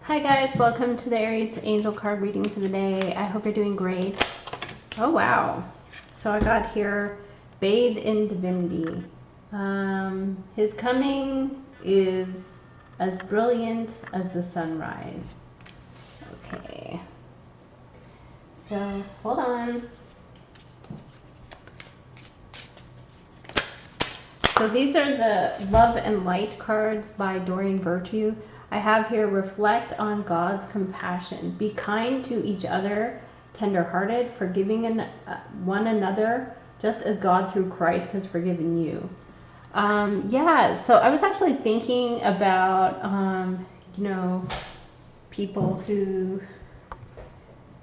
Hi guys, welcome to the Aries angel card reading for the day. I hope you're doing great. Oh wow. So I got here, bathe in divinity. His coming is as brilliant as the sunrise. Okay. So hold on. So these are the Love and Light cards by Doreen Virtue. I have here, reflect on God's compassion. Be kind to each other, tender-hearted, forgiving one another, just as God through Christ has forgiven you. Yeah, so I was actually thinking about, people who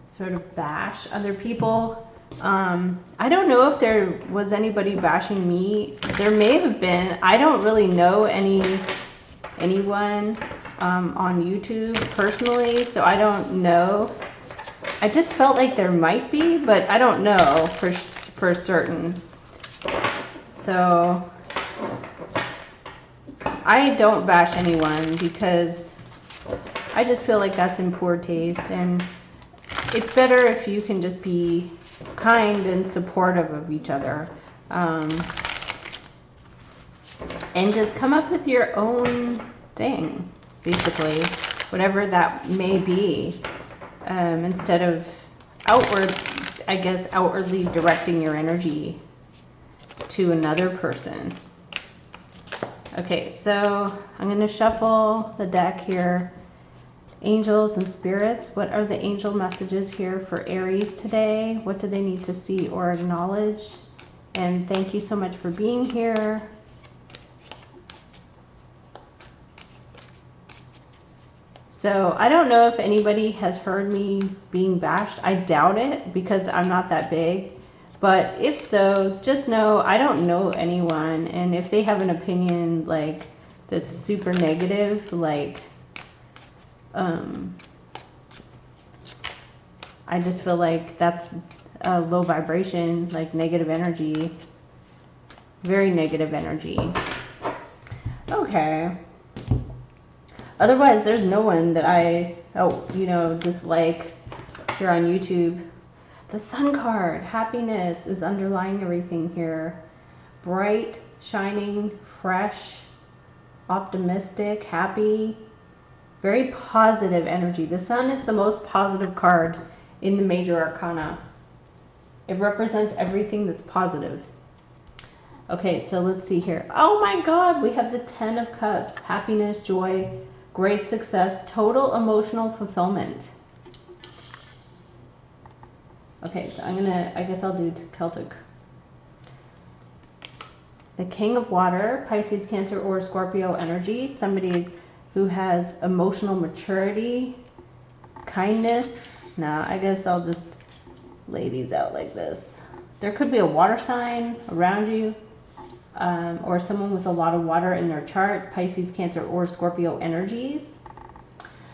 sort of bash other people. I don't know if there was anybody bashing me. There may have been. I don't really know anyone on YouTube personally, so I don't know. I just felt like there might be, but I don't know for certain. So I don't bash anyone because I just feel like that's in poor taste, and it's better if you can just be kind and supportive of each other, and just come up with your own thing, basically, whatever that may be, instead of outwardly directing your energy to another person. Okay, so I'm going to shuffle the deck here. Angels and spirits, what are the angel messages here for Aries today? What do they need to see or acknowledge? And thank you so much for being here. So I don't know if anybody has heard me being bashed. I doubt it because I'm not that big. But if so, just know I don't know anyone. And if they have an opinion like that's super negative, like I just feel like that's a low vibration, like negative energy, very negative energy. Okay. Otherwise, there's no one that I, dislike here on YouTube. The Sun card, happiness is underlying everything here. Bright, shining, fresh, optimistic, happy. Very positive energy. The Sun is the most positive card in the major arcana. It represents everything that's positive. Okay, so let's see here. Oh my God, we have the 10 of Cups. Happiness, joy, great success, total emotional fulfillment. Okay, so I guess I'll do Celtic. The King of Water, Pisces, Cancer, or Scorpio energy. Somebody who has emotional maturity, kindness. Now, I guess I'll just lay these out like this. There could be a water sign around you, or someone with a lot of water in their chart, Pisces, Cancer, or Scorpio energies.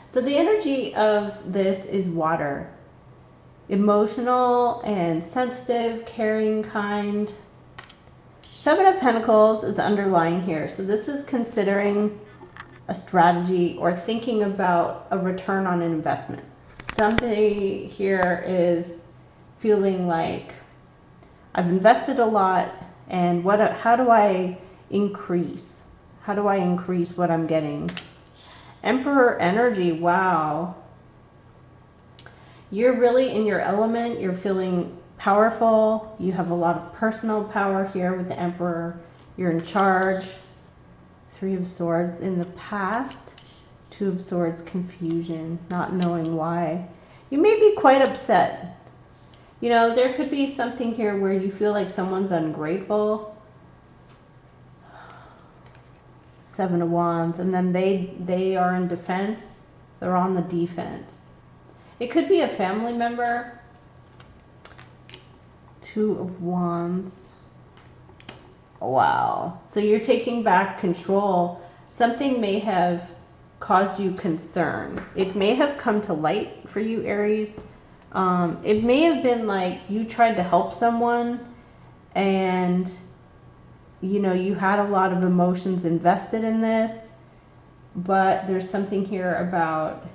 So the energy of this is water. Emotional and sensitive, caring, kind. 7 of Pentacles is underlying here. So this is considering a strategy or thinking about a return on an investment. Somebody here is feeling like I've invested a lot, and how do I increase? How do I increase what I'm getting? Emperor energy, wow. You're really in your element. You're feeling powerful. You have a lot of personal power here with the Emperor. You're in charge. 3 of Swords in the past. 2 of Swords, confusion, not knowing why. You may be quite upset. You know, there could be something here where you feel like someone's ungrateful. 7 of Wands, and then they are in defense. They're on the defense. It could be a family member. 2 of Wands. Wow. So you're taking back control. Something may have caused you concern. It may have come to light for you, Aries. It may have been like you tried to help someone, and you had a lot of emotions invested in this, but there's something here about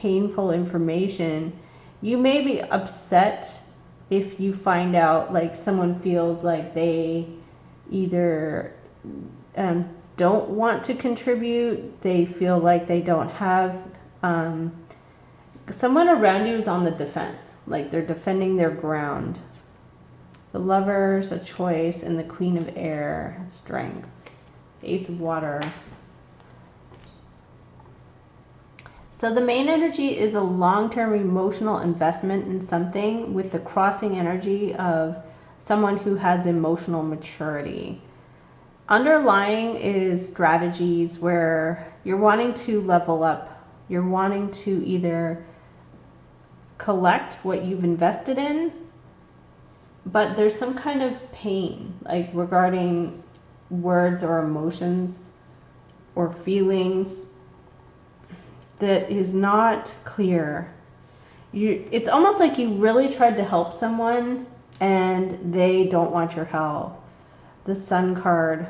painful information. You may be upset if you find out like someone feels like they either don't want to contribute, they feel like they don't have, someone around you is on the defense, like they're defending their ground. The Lovers, a choice, and the Queen of Air, strength. Ace of Water. So the main energy is a long-term emotional investment in something with the crossing energy of someone who has emotional maturity. Underlying is strategies where you're wanting to level up. You're wanting to either collect what you've invested in, but there's some kind of pain, like regarding words or emotions or feelings that is not clear. It's almost like you really tried to help someone and they don't want your help. The Sun card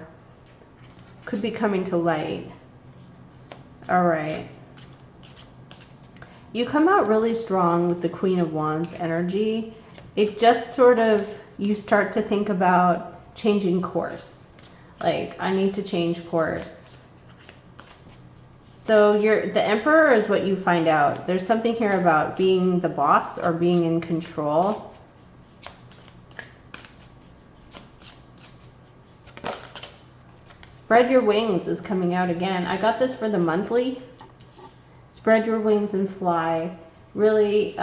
could be coming to light. All right. You come out really strong with the Queen of Wands energy. It just sort of, you start to think about changing course. Like, I need to change course. So the Emperor is what you find out. There's something here about being the boss or being in control. Spread your wings is coming out again. I got this for the monthly. Spread your wings and fly. Really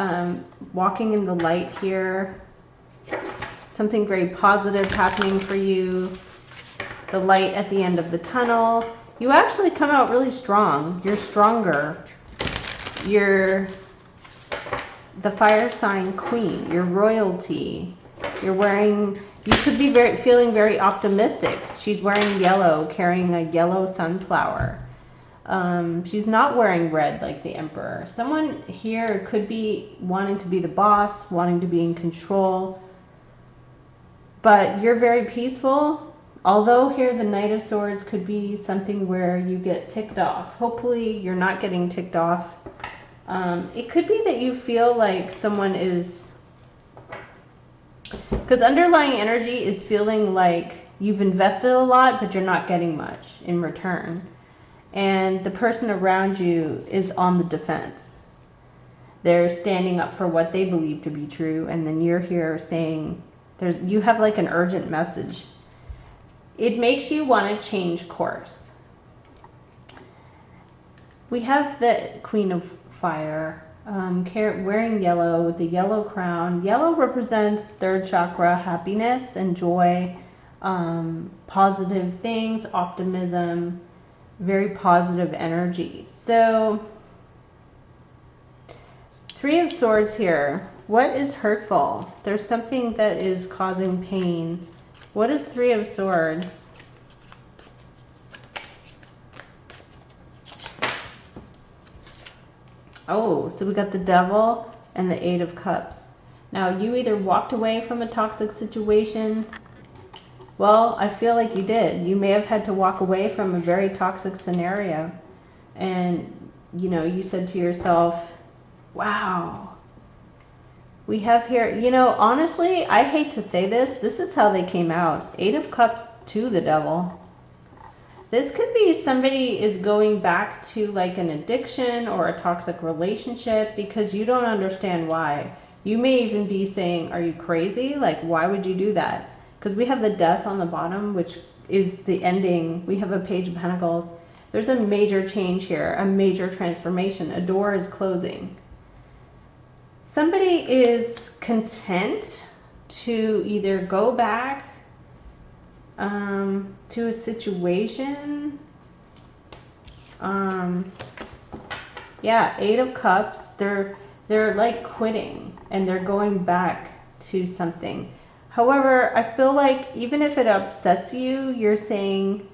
walking in the light here. Something very positive happening for you. The light at the end of the tunnel. You actually come out really strong. You're stronger. You're the fire sign queen. You're royalty. You're wearing, you could be feeling very optimistic. She's wearing yellow, carrying a yellow sunflower. She's not wearing red like the Emperor. Someone here could be wanting to be the boss, wanting to be in control. But you're very peaceful. Although here the Knight of Swords could be something where you get ticked off. Hopefully you're not getting ticked off. It could be that you feel like someone is... Because underlying energy is feeling like you've invested a lot, but you're not getting much in return. And the person around you is on the defense. They're standing up for what they believe to be true, and then you're here saying, you have like an urgent message. It makes you want to change course. We have the Queen of Fire, wearing yellow with the yellow crown. Yellow represents third chakra, happiness and joy, positive things, optimism, very positive energy. So, Three of Swords here. What is hurtful? There's something that is causing pain. What is Three of Swords? Oh, so we got the Devil and the Eight of Cups. Now, you either walked away from a toxic situation. Well, I feel like you did. You may have had to walk away from a very toxic scenario. And, you know, you said to yourself, wow. We have here, you know, honestly, I hate to say this. This is how they came out. Eight of Cups to the Devil. This could be somebody is going back to like an addiction or a toxic relationship because you don't understand why. You may even be saying, are you crazy? Like, why would you do that? Because we have the Death on the bottom, which is the ending. We have a Page of Pentacles. There's a major change here, a major transformation. A door is closing. Somebody is content to either go back to a situation. Yeah, Eight of Cups. They're like quitting and they're going back to something. However, I feel like even if it upsets you, you're saying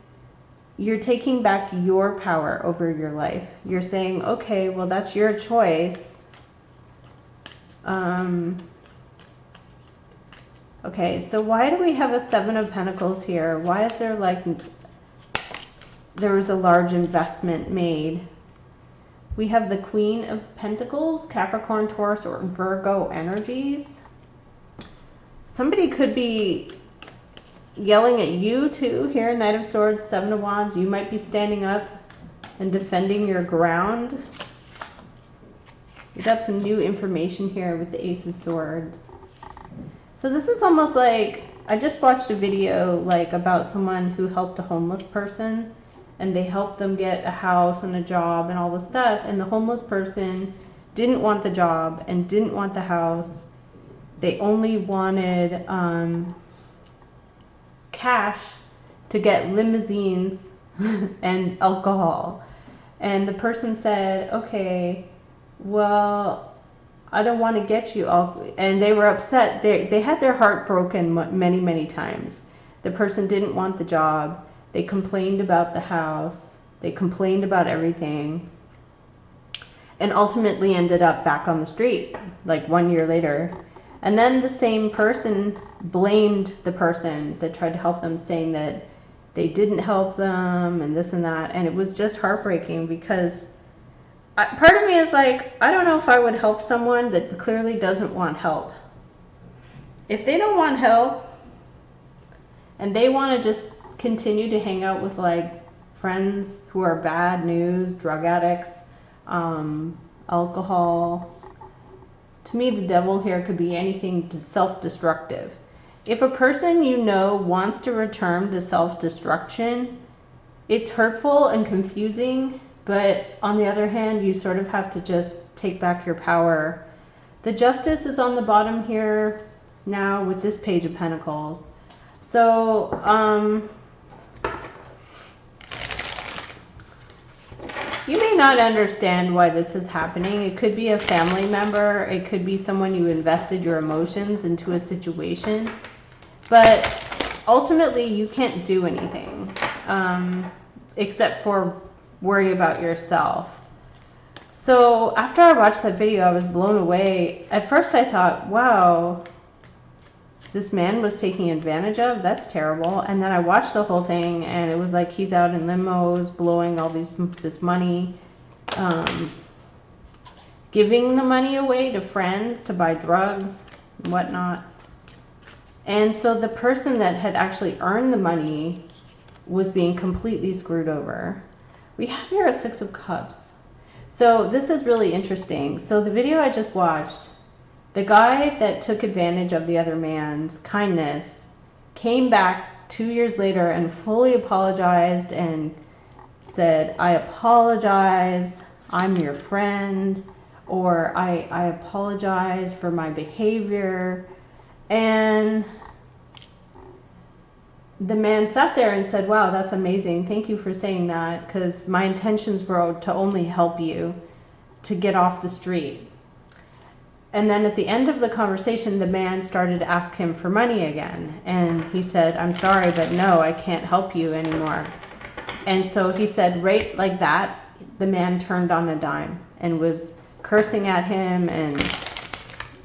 you're taking back your power over your life. You're saying, okay, well, that's your choice. Okay, so why do we have a Seven of Pentacles here? Why is there like, there was a large investment made? We have the Queen of Pentacles, Capricorn, Taurus, or Virgo energies. Somebody could be yelling at you too here. Knight of Swords, Seven of Wands. You might be standing up and defending your ground. We got some new information here with the Ace of Swords. So this is almost like, I just watched a video like about someone who helped a homeless person, and they helped them get a house and a job and all this stuff, and the homeless person didn't want the job and didn't want the house. They only wanted cash to get limousines and alcohol. And the person said, okay, well, I don't want to get you all. And they were upset. They had their heart broken many, many times. The person didn't want the job. They complained about the house. They complained about everything. And ultimately ended up back on the street, like 1 year later. And then the same person blamed the person that tried to help them, saying that they didn't help them and this and that. And it was just heartbreaking, because part of me is like, I don't know if I would help someone that clearly doesn't want help. If they don't want help and they want to just continue to hang out with like friends who are bad news, drug addicts, alcohol, to me the devil here could be anything self-destructive. If a person you know wants to return to self-destruction, it's hurtful and confusing. But on the other hand, you sort of have to just take back your power. The Justice is on the bottom here now with this Page of Pentacles. So, you may not understand why this is happening. It could be a family member. It could be someone you invested your emotions into a situation. But ultimately, you can't do anything except for worry about yourself. So after I watched that video, I was blown away. At first I thought, wow, this man was taking advantage of, that's terrible. And then I watched the whole thing, and it was like he's out in limos blowing all this money, giving the money away to friends to buy drugs and whatnot. And so the person that had actually earned the money was being completely screwed over. We have here a Six of Cups. So this is really interesting. So the video I just watched, the guy that took advantage of the other man's kindness came back 2 years later and fully apologized and said, I apologize, I'm your friend, or I apologize for my behavior. And the man sat there and said, wow, that's amazing. Thank you for saying that, because my intentions were to only help you to get off the street. And then at the end of the conversation, the man started to ask him for money again. And he said, I'm sorry, but no, I can't help you anymore. And so he said, right like that, the man turned on a dime and was cursing at him and,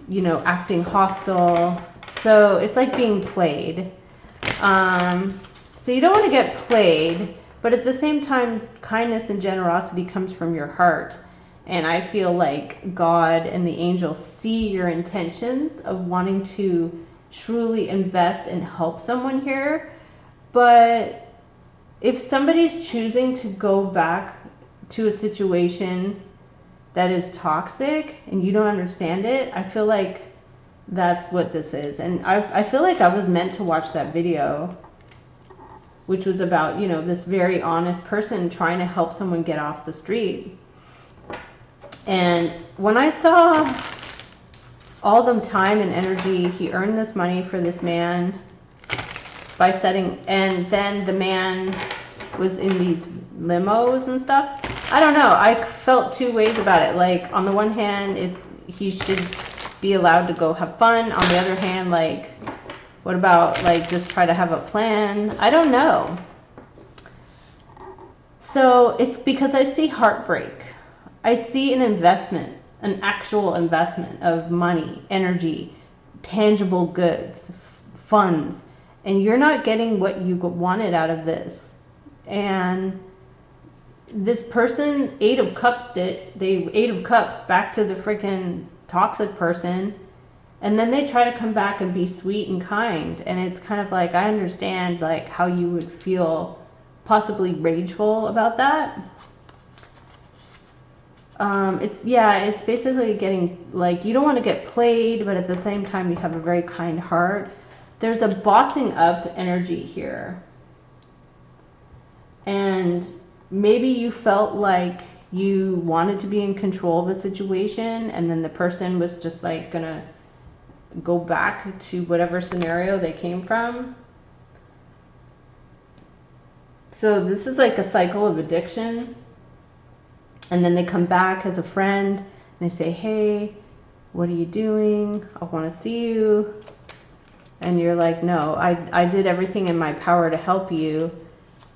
you know, acting hostile. So it's like being played. So you don't want to get played, but at the same time, kindness and generosity comes from your heart. And I feel like God and the angels see your intentions of wanting to truly invest and help someone here. But if somebody's choosing to go back to a situation that is toxic and you don't understand it, I feel like that's what this is. And I feel like I was meant to watch that video, which was about, you know, this very honest person trying to help someone get off the street. And when I saw all the time and energy he earned this money for this man by setting, and then the man was in these limos and stuff. I don't know. I felt two ways about it. Like, on the one hand, he should be allowed to go have fun. On the other hand, like, what about, like, just try to have a plan? I don't know. So it's because I see heartbreak. I see an investment, an actual investment of money, energy, tangible goods, funds, and you're not getting what you wanted out of this. And this person, Eight of Cups they Eight of Cups back to the freaking toxic person. And then they try to come back and be sweet and kind. And it's kind of like, I understand like how you would feel possibly rageful about that. It's basically getting like, you don't want to get played, but at the same time you have a very kind heart. There's a bossing up energy here. And maybe you felt like you wanted to be in control of a situation, and then the person was just like gonna go back to whatever scenario they came from. So this is like a cycle of addiction. And then they come back as a friend and they say, hey, what are you doing? I want to see you. And you're like, no, I did everything in my power to help you.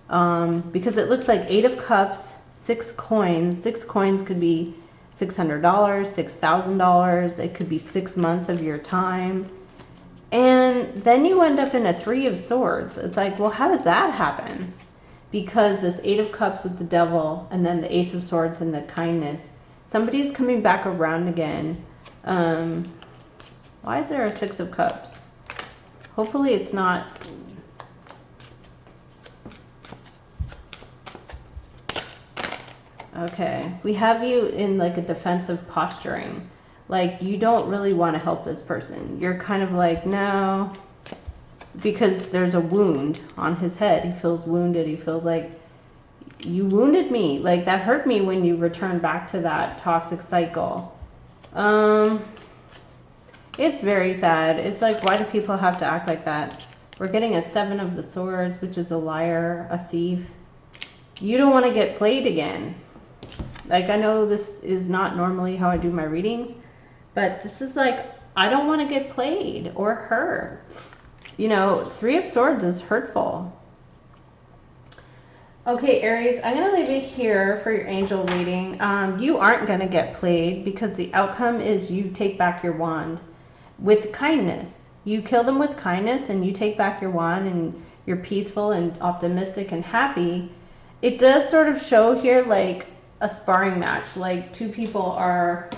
Because it looks like Eight of Cups, 6 coins. 6 coins could be $600, $6,000. It could be 6 months of your time. And then you end up in a 3 of Swords. It's like, well, how does that happen? Because this Eight of Cups with the Devil and then the Ace of Swords and the kindness. Somebody's coming back around again. Why is there a 6 of Cups? Hopefully it's not... Okay, we have you in like a defensive posturing. Like you don't really want to help this person. You're kind of like, no, because there's a wound on his head. He feels wounded. He feels like, you wounded me. Like that hurt me when you returned back to that toxic cycle. It's very sad. It's like, why do people have to act like that? We're getting a 7 of the Swords, which is a liar, a thief. You don't want to get played again. Like, I know this is not normally how I do my readings, but this is like, I don't want to get played or hurt. You know, 3 of Swords is hurtful. Okay, Aries, I'm going to leave it here for your angel reading. You aren't going to get played because the outcome is you take back your wand with kindness. You kill them with kindness and you take back your wand and you're peaceful and optimistic and happy. It does sort of show here like a sparring match, like 2 people are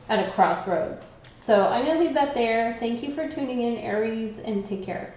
at a crossroads. So I'm going to leave that there. Thank you for tuning in, Aries, and take care.